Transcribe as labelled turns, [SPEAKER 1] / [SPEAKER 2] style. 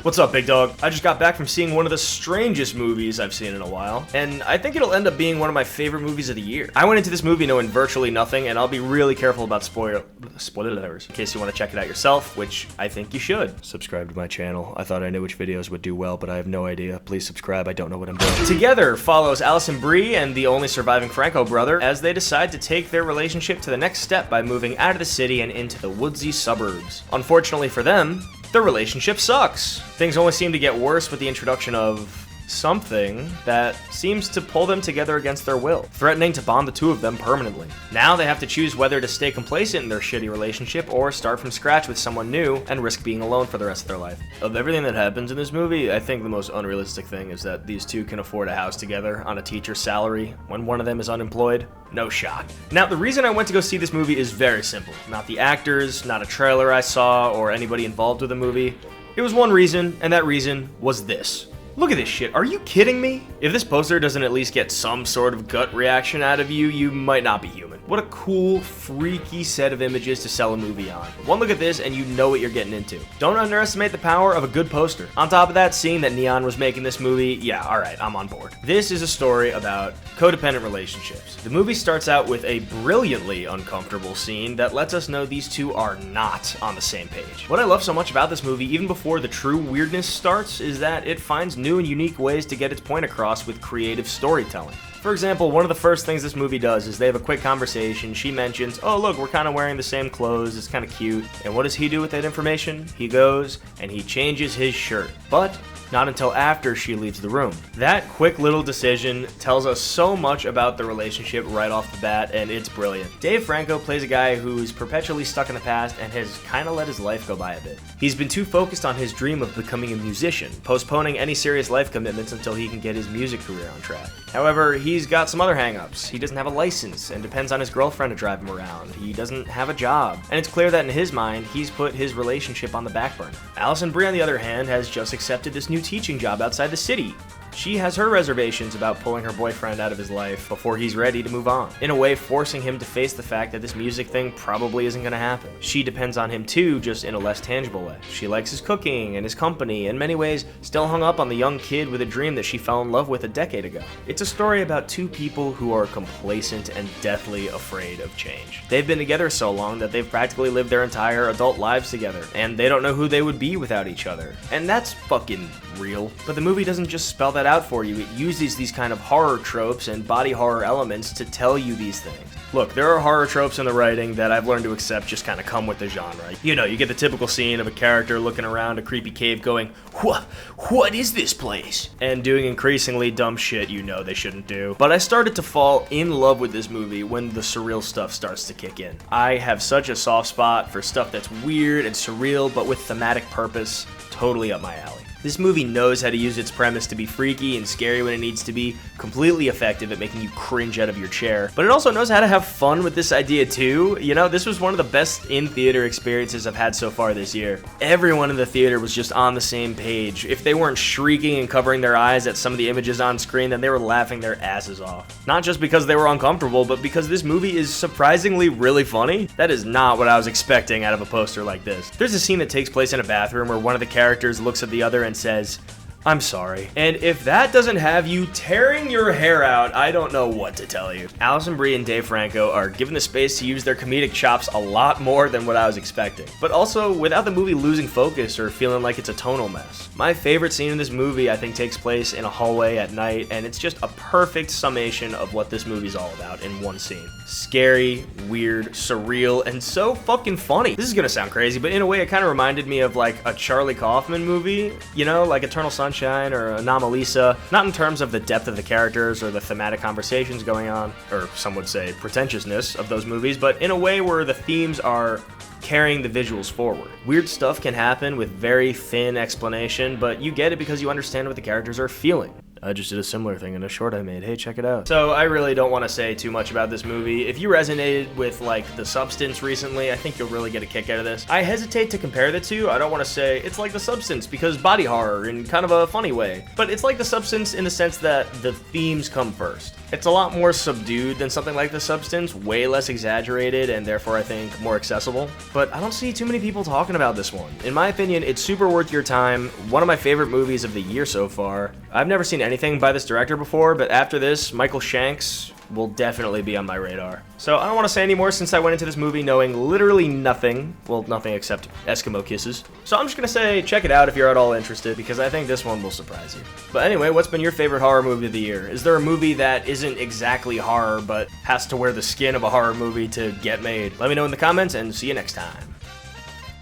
[SPEAKER 1] What's up, big dog? I just got back from seeing one of the strangest movies I've seen in a while, and I think it'll end up being one of my favorite movies of the year. I went into this movie knowing virtually nothing, and I'll be really careful about spoilers in case you want to check it out yourself, which I think you should. Subscribe to my channel. I thought I knew which videos would do well, but I have no idea. Please subscribe. I don't know what I'm doing. Together follows Alison, Brie, and the only surviving Franco brother as they decide to take their relationship to the next step by moving out of the city and into the woodsy suburbs. Unfortunately for them, their relationship sucks. Things only seem to get worse with the introduction of something that seems to pull them together against their will, threatening to bond the two of them permanently. Now they have to choose whether to stay complacent in their shitty relationship or start from scratch with someone new and risk being alone for the rest of their life. Of everything that happens in this movie, I think the most unrealistic thing is that these two can afford a house together on a teacher's salary when one of them is unemployed. No shot. Now, the reason I went to go see this movie is very simple. Not the actors, not a trailer I saw, or anybody involved with the movie. It was one reason, and that reason was this. Look at this shit, are you kidding me? If this poster doesn't at least get some sort of gut reaction out of you, you might not be human. What a cool, freaky set of images to sell a movie on. One look at this and you know what you're getting into. Don't underestimate the power of a good poster. On top of that, seeing that Neon was making this movie, yeah, alright, I'm on board. This is a story about codependent relationships. The movie starts out with a brilliantly uncomfortable scene that lets us know these two are not on the same page. What I love so much about this movie, even before the true weirdness starts, is that it finds new and unique ways to get its point across with creative storytelling. For example, one of the first things this movie does is they have a quick conversation. She mentions, oh look, we're kind of wearing the same clothes, it's kind of cute. And what does he do with that information? He goes and he changes his shirt. But not until after she leaves the room. That quick little decision tells us so much about the relationship right off the bat, and it's brilliant. Dave Franco plays a guy who's perpetually stuck in the past and has kind of let his life go by a bit. He's been too focused on his dream of becoming a musician, postponing any serious life commitments until he can get his music career on track. However, he's got some other hang-ups. He doesn't have a license and depends on his girlfriend to drive him around. He doesn't have a job, and it's clear that in his mind, he's put his relationship on the back burner. Alison Brie, on the other hand, has just accepted this new teaching job outside the city. She has her reservations about pulling her boyfriend out of his life before he's ready to move on, in a way forcing him to face the fact that this music thing probably isn't gonna happen. She depends on him too, just in a less tangible way. She likes his cooking and his company, in many ways still hung up on the young kid with a dream that she fell in love with a decade ago. It's a story about two people who are complacent and deathly afraid of change. They've been together so long that they've practically lived their entire adult lives together, and they don't know who they would be without each other. And that's fucking real. But the movie doesn't just spell that out for you, it uses these kind of horror tropes and body horror elements to tell you these things. Look, there are horror tropes in the writing that I've learned to accept just kind of come with the genre. You know, you get the typical scene of a character looking around a creepy cave going, what is this place? And doing increasingly dumb shit you know they shouldn't do. But I started to fall in love with this movie when the surreal stuff starts to kick in. I have such a soft spot for stuff that's weird and surreal, but with thematic purpose, totally up my alley. This movie knows how to use its premise to be freaky and scary when it needs to be, completely effective at making you cringe out of your chair. But it also knows how to have fun with this idea too. You know, this was one of the best in-theater experiences I've had so far this year. Everyone in the theater was just on the same page. If they weren't shrieking and covering their eyes at some of the images on screen, then they were laughing their asses off. Not just because they were uncomfortable, but because this movie is surprisingly really funny. That is not what I was expecting out of a poster like this. There's a scene that takes place in a bathroom where one of the characters looks at the other and says, I'm sorry. And if that doesn't have you tearing your hair out, I don't know what to tell you. Alison Brie and Dave Franco are given the space to use their comedic chops a lot more than what I was expecting, but also without the movie losing focus or feeling like it's a tonal mess. My favorite scene in this movie, I think, takes place in a hallway at night, and it's just a perfect summation of what this movie's all about in one scene. Scary, weird, surreal, and so fucking funny. This is gonna sound crazy, but in a way it kind of reminded me of like a Charlie Kaufman movie, you know, like Eternal Sunshine or Anomalisa, not in terms of the depth of the characters or the thematic conversations going on, or some would say pretentiousness of those movies, but in a way where the themes are carrying the visuals forward. Weird stuff can happen with very thin explanation, but you get it because you understand what the characters are feeling. I just did a similar thing in a short I made. Hey, check it out. So I really don't want to say too much about this movie. If you resonated with like The Substance recently, I think you'll really get a kick out of this. I hesitate to compare the two. I don't want to say it's like The Substance because body horror in kind of a funny way. But it's like The Substance in the sense that the themes come first. It's a lot more subdued than something like The Substance, way less exaggerated, and therefore I think more accessible. But I don't see too many people talking about this one. In my opinion, it's super worth your time, one of my favorite movies of the year so far. I've never seen anything by this director before, but after this, Michael Shank's will definitely be on my radar. So I don't want to say any more since I went into this movie knowing literally nothing. Well, nothing except Eskimo kisses. So I'm just gonna say check it out if you're at all interested, because I think this one will surprise you. But anyway, what's been your favorite horror movie of the year? Is there a movie that isn't exactly horror but has to wear the skin of a horror movie to get made? Let me know in the comments and see you next time.